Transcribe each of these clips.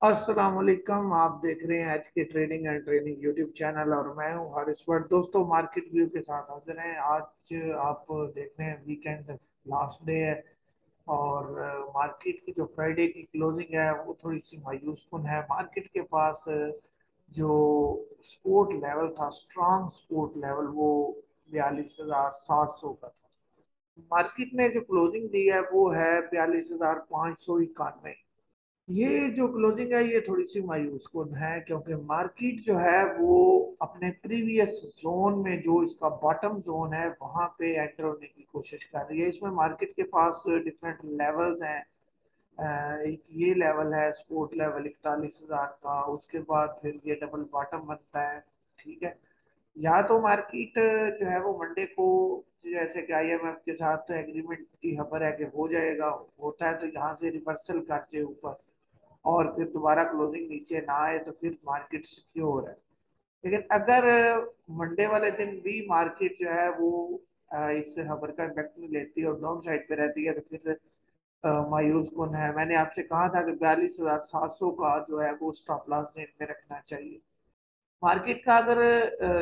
अस्सलाम वालेकुम। आप देख रहे हैं आज के trading and training YouTube channel और मैं हूं हारिस भट्ट। दोस्तों, मार्केट व्यू के साथ हाजिर हैं। आज आप देख रहे हैं वीकेंड लास्ट डे है और मार्केट की जो फ्राइडे की क्लोजिंग है वो थोड़ी सी मायूस कुन है। मार्केट के पास जो सपोर्ट लेवल था, स्ट्रॉन्ग सपोर्ट लेवल, वो 42,700 का था। मार्केट ने जो क्लोजिंग दी है वो है 42,591। ये जो क्लोजिंग है ये थोड़ी सी मायूस कुन है, क्योंकि मार्केट जो है वो अपने प्रीवियस जोन में, जो इसका बॉटम जोन है, वहां पे एंटर होने की कोशिश कर रही है। इसमें मार्केट के पास डिफरेंट लेवल्स हैं। एक ये लेवल है सपोर्ट लेवल 41,000 का, उसके बाद फिर ये डबल बॉटम बनता है। ठीक है। या तो मार्केट जो है वो मंडे को, जैसे कि आईएमएफ के साथ एग्रीमेंट की खबर है कि हो जाएगा, होता है तो यहाँ से रिवर्सल करके ऊपर और फिर दोबारा क्लोजिंग नीचे ना आए तो फिर मार्केट सिक्योर है। लेकिन अगर मंडे वाले दिन भी मार्केट जो है वो इस खबर का इम्पैक्ट नहीं लेती और डाउन साइड पे रहती है तो फिर मायूस कौन है। मैंने आपसे कहा था कि 42,700 का जो है वो स्टॉप लॉस रेंज में रखना चाहिए। मार्केट का अगर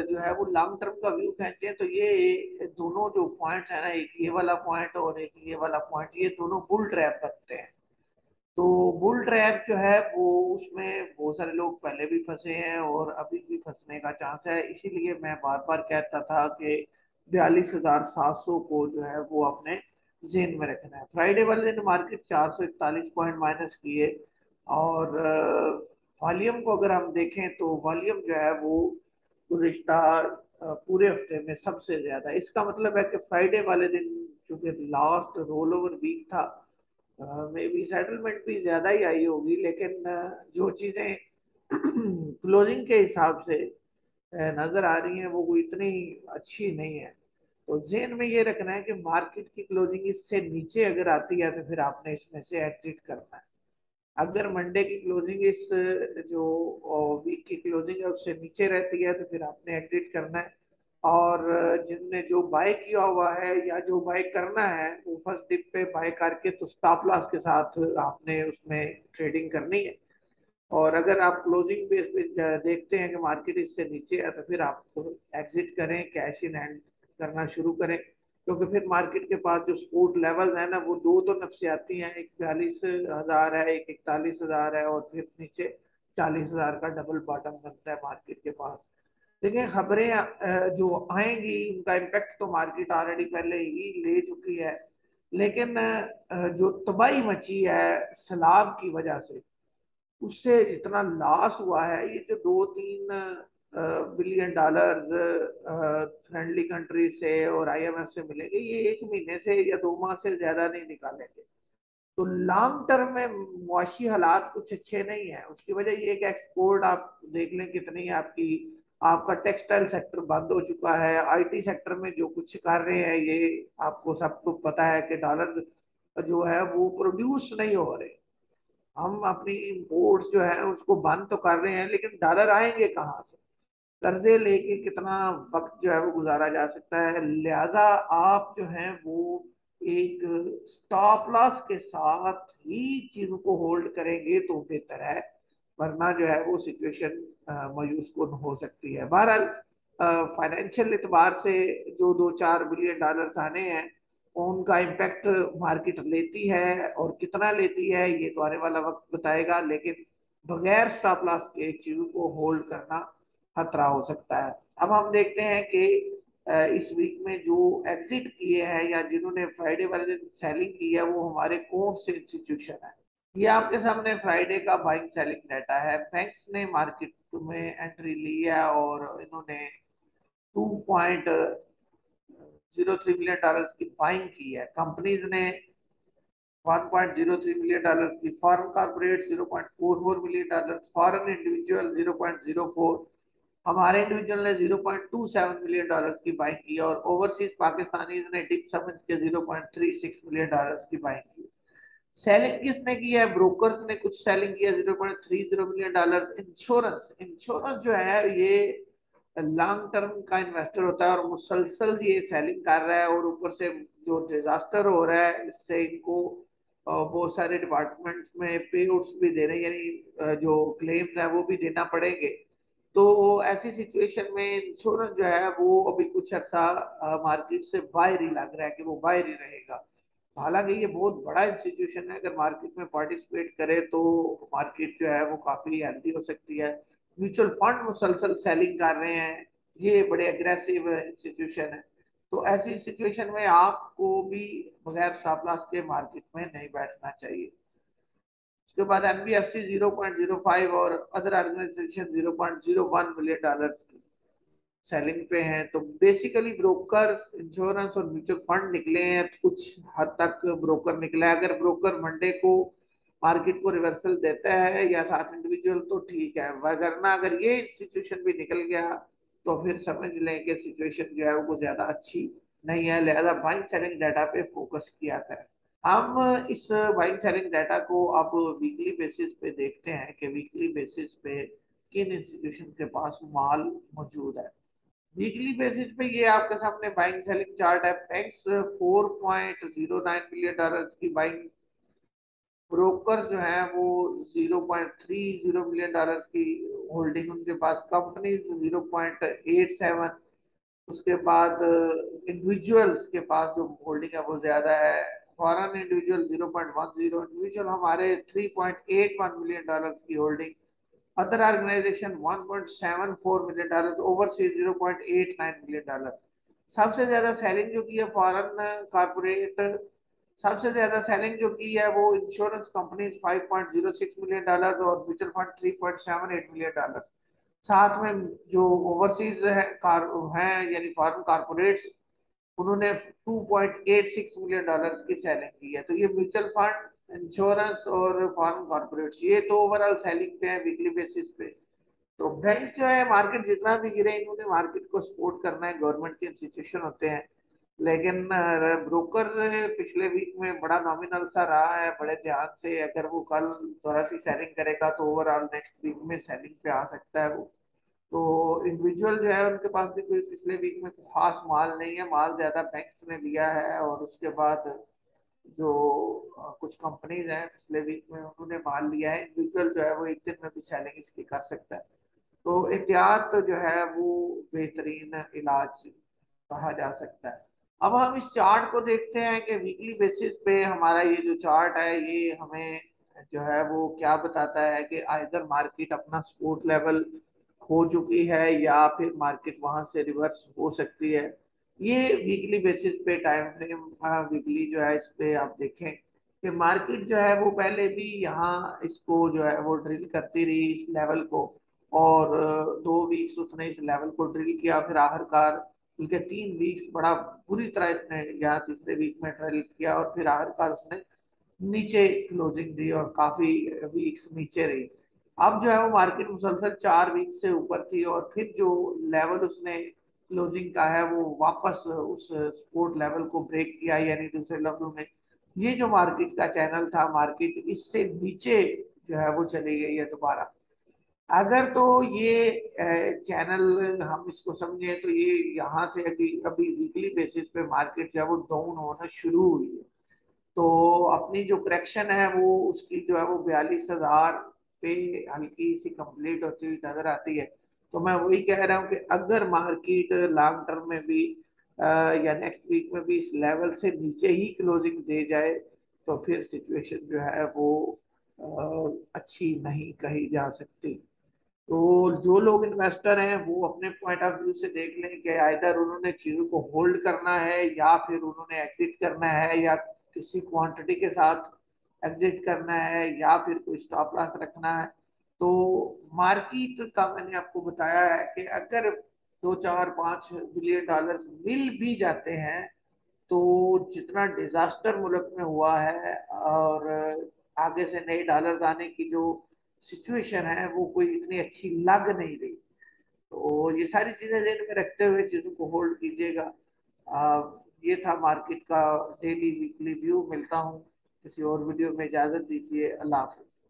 जो है वो लॉन्ग टर्म का व्यू खींचे तो ये दोनों जो पॉइंट है ना, एक ये वाला पॉइंट और एक ये वाला पॉइंट, ये दोनों बुल ट्रैप करते हैं। तो बुल ट्रैप जो है वो, उसमें बहुत सारे लोग पहले भी फंसे हैं और अभी भी फंसने का चांस है। इसीलिए मैं बार बार कहता था कि 42,700 को जो है वो अपने जेन में रखना है। फ्राइडे वाले दिन मार्केट 441 पॉइंट माइनस किए और वॉल्यूम को अगर हम देखें तो वॉल्यूम जो है वो गुज़िश्ता पूरे हफ्ते में सबसे ज्यादा है। इसका मतलब है कि फ्राइडे वाले दिन चूंकि लास्ट रोल ओवर वीक था, मे बी सेटलमेंट भी ज्यादा ही आई होगी, लेकिन जो चीजें क्लोजिंग के हिसाब से नजर आ रही हैं वो कोई इतनी अच्छी नहीं है। तो जेन में ये रखना है कि मार्केट की क्लोजिंग इससे नीचे अगर आती है तो फिर आपने इसमें से एग्जिट करना है। अगर मंडे की क्लोजिंग इस जो वीक की क्लोजिंग है उससे नीचे रहती है तो फिर आपने एग्जिट करना है। और जिनने जो बाय किया हुआ है या जो बाय करना है वो फर्स्ट डिप पे बाय करके तो स्टॉप लॉस के साथ आपने उसमें ट्रेडिंग करनी है। और अगर आप क्लोजिंग बेस पे देखते हैं कि मार्केट इससे नीचे है तो फिर आप एग्जिट करें, कैश इन हैंड करना शुरू करें। क्योंकि फिर मार्केट के पास जो सपोर्ट लेवल है ना, वो दो तो नफसियाती हैं, एक 42,000 है, एक 41,000 है, और फिर नीचे 40,000 का डबल बॉटम बनता है मार्केट के पास। देखिए, खबरें जो आएंगी उनका इम्पेक्ट तो मार्केट ऑलरेडी पहले ही ले चुकी है। लेकिन जो तबाही मची है सैलाब की वजह से, उससे जितना लॉस हुआ है, ये जो 2-3 बिलियन डॉलर्स फ्रेंडली कंट्री से और आईएमएफ से मिलेंगे, ये एक महीने से या 2 माह से ज्यादा नहीं निकालेंगे। तो लॉन्ग टर्म में मुआशी हालात कुछ अच्छे नहीं है। उसकी वजह ये कि एक्सपोर्ट आप देख लें कितनी है आपकी, आपका टेक्सटाइल सेक्टर बंद हो चुका है, आईटी सेक्टर में जो कुछ कर रहे हैं ये आपको सबको पता है कि डॉलर जो है वो प्रोड्यूस नहीं हो रहे। हम अपनी इंपोर्ट्स जो है उसको बंद तो कर रहे हैं, लेकिन डॉलर आएंगे कहाँ से? कर्जे लेके कितना वक्त जो है वो गुजारा जा सकता है? लिहाजा आप जो है वो एक स्टॉप लॉस के साथ ही चीजों को होल्ड करेंगे तो बेहतर है, वरना जो है वो सिचुएशन मायूस कुन हो सकती है। बहरहाल, फाइनेंशियल एतबार से जो 2-4 बिलियन डॉलर्स आने हैं उनका इम्पैक्ट मार्केट लेती है, और कितना लेती है ये तो आने वाला वक्त बताएगा। लेकिन बगैर स्टॉप लॉस के चीजों को होल्ड करना खतरा हो सकता है। अब हम देखते हैं कि इस वीक में जो एग्जिट किए हैं या जिन्होंने फ्राइडे वाले दिन सेलिंग की है वो हमारे कौन से इंस्टीट्यूशन है। ये आपके सामने फ्राइडे का बाइंग सेलिंग डाटा है। बैंक्स ने मार्केट में एंट्री ली है और इन्होंने 2.03 मिलियन डॉलर्स की बाइंग की है। कंपनीज ने 1.03 मिलियन डॉलर्स की, foreign corporate 0.44 million dollar, foreign individual 0.04, हमारे इंडिविजुअल ने 0.27 मिलियन डॉलर्स की बाइंग की और ओवरसीज पाकिस्तानी ने डिप समझ के 0.36 मिलियन डॉलर्स की बाइंग की। सेलिंग किसने की है? ब्रोकर्स ने कुछ सेलिंग किया 0.30 मिलियन डॉलर। इंश्योरेंस इंश्योरेंस जो है ये लॉन्ग टर्म का इन्वेस्टर होता है और मुसलसल ये सेलिंग कर रहा है, और ऊपर से जो डिजास्टर हो रहा है इससे इनको बहुत सारे डिपार्टमेंट्स में पे आउट्स भी देने, यानी जो क्लेम्स है वो भी देना पड़ेंगे। तो ऐसी सिचुएशन में इंश्योरेंस जो है वो अभी कुछ अर्सा मार्केट से बाहर ही लग रहा है कि वो बाहर ही रहेगा। हालांकि ये बहुत बड़ा इंस्टीट्यूशन है, अगर मार्केट में पार्टिसिपेट करे तो मार्केट जो है वो काफी हेल्दी हो सकती है। म्यूचुअल फंड मुसलसल सेलिंग कर रहे हैं, ये बड़े अग्रेसिव इंस्टीट्यूशन है। तो ऐसी सिचुएशन में आपको भी बगैर स्टॉप लॉस के मार्केट में नहीं बैठना चाहिए। उसके बाद एनबीएफसी 0.05 और अदर ऑर्गेनाइजेशन 0.01 मिलियन डॉलर की सेलिंग पे हैं। तो बेसिकली ब्रोकर्स, इंश्योरेंस और म्यूचुअल फंड निकले हैं, कुछ हद तक ब्रोकर निकला है। अगर ब्रोकर मंडे को मार्केट को रिवर्सल देता है या साथ इंडिविजुअल तो ठीक है, वरना अगर ये सिचुएशन भी निकल गया तो फिर समझ लें कि सिचुएशन जो है वो ज्यादा अच्छी नहीं है, लिहाजा बाइंग सेलिंग डाटा पे फोकस किया करें। हम इस बाइंग सेलिंग डाटा को अब वीकली बेसिस पे देखते हैं कि वीकली बेसिस पे किन इंस्टीट्यूशन के पास माल मौजूद है। वीकली बेसिस पे ये आपके सामने बाइंग सेलिंग चार्ट है। बैंक्स 4.09 मिलियन डॉलर की बाइंग, ब्रोकर जो है वो 0.30 मिलियन डॉलर की होल्डिंग उनके पास, कंपनी 0.87, उसके बाद इंडिविजुअल्स के पास जो होल्डिंग है वो ज्यादा है। फॉरेन इंडिविजुअल 0.10, इंडिविजुअल हमारे 3.81 मिलियन डॉलर की होल्डिंग, other organization 1.74 million dollar, overseas 0.89 million dollar. सबसे ज्यादा सेलिंग जो की है फॉरेन कारपोरेट, सबसे ज्यादा सेलिंग जो की है वो इंश्योरेंस कंपनीज 5.06 मिलियन डॉलर और म्यूचुअल फंड 3.78 मिलियन डॉलर। साथ में जो ओवरसीज है कार हैं यानी फॉरेन कारपोरेट्स, उन्होंने 2.86 मिलियन डॉलर की सेलिंग की है। तो ये म्यूचुअल फंड, इंश्योरेंस और फॉरेन कॉर्पोरेट्स, ये तो ओवरऑल सेलिंग पे है वीकली बेसिस पे। तो बैंक्स जो है मार्केट जितना भी गिरे, इन्होंने मार्केट को सपोर्ट करना है, गवर्नमेंट के इंस्टीट्यूशन होते हैं। लेकिन ब्रोकर पिछले वीक में बड़ा नॉमिनल सा रहा है, बड़े ध्यान से अगर वो कल थोड़ा सी सेलिंग करेगा तो ओवरऑल नेक्स्ट वीक में सेलिंग पे आ सकता है वो। तो इंडिविजुअल जो है उनके पास भी कोई पिछले वीक में खास माल नहीं है, माल ज्यादा बैंक्स ने लिया है। और उसके बाद जो कुछ कंपनीज हैं पिछले वीक में उन्होंने माल लिया है, इंडिविजुअल जो है वो एक दिन में भी सेलिंग इसकी कर सकता है। तो एहतियात जो है वो बेहतरीन इलाज कहा जा सकता है। अब हम इस चार्ट को देखते हैं कि वीकली बेसिस पे हमारा ये जो चार्ट है ये हमें जो है वो क्या बताता है कि आइदर मार्केट अपना सपोर्ट लेवल खो चुकी है या फिर मार्केट वहां से रिवर्स हो सकती है। ये वीकली बेसिस पे टाइम फ्रेम वीकली जो है इस पे आप देखें कि मार्केट जो है वो पहले भी यहाँ इसको जो है वो ड्रिल करती रही इस लेवल को। और 2 वीक्स उसने इस लेवल को ड्रिल किया, फिर आखिरकार उनके 3 वीक्स बड़ा बुरी तरह इसने यहाँ तीसरे वीक में ड्रिल किया और फिर आखिरकार उसने नीचे क्लोजिंग दी और काफी वीक्स नीचे रही। अब जो है वो मार्केट मुसलसल 4 वीक से ऊपर थी और फिर जो लेवल उसने क्लोजिंग का है वो वापस उस सपोर्ट लेवल को ब्रेक किया, यानी दूसरे लफ्जों में ये जो मार्केट का चैनल था, मार्केट इससे नीचे जो है वो चली गई है दोबारा। अगर तो ये चैनल हम इसको समझे तो ये यहाँ से अभी अभी वीकली बेसिस पे मार्केट जो है वो डाउन होना शुरू हुई है। तो अपनी जो करेक्शन है वो उसकी जो है वो 42,000 पे हल्की सी कंप्लीट होती हुई नजर आती है। तो मैं वही कह रहा हूँ कि अगर मार्केट लॉन्ग टर्म में भी या नेक्स्ट वीक में भी इस लेवल से नीचे ही क्लोजिंग दे जाए तो फिर सिचुएशन जो है वो अच्छी नहीं कही जा सकती। तो जो लोग इन्वेस्टर हैं वो अपने पॉइंट ऑफ व्यू से देख लें कि आइदर उन्होंने चीजों को होल्ड करना है या फिर उन्होंने एग्जिट करना है, या किसी क्वांटिटी के साथ एग्जिट करना है या फिर कोई स्टॉप लॉस रखना है। तो मार्केट का मैंने आपको बताया है कि अगर 2 4 5 बिलियन डॉलर्स मिल भी जाते हैं तो जितना डिजास्टर मुल्क में हुआ है और आगे से नए डॉलर आने की जो सिचुएशन है वो कोई इतनी अच्छी लग नहीं रही। तो ये सारी चीजें ध्यान में रखते हुए चीजों को होल्ड कीजिएगा। ये था मार्केट का डेली वीकली व्यू। मिलता हूँ किसी और वीडियो में, इजाजत दीजिए, अल्लाह हाफिज।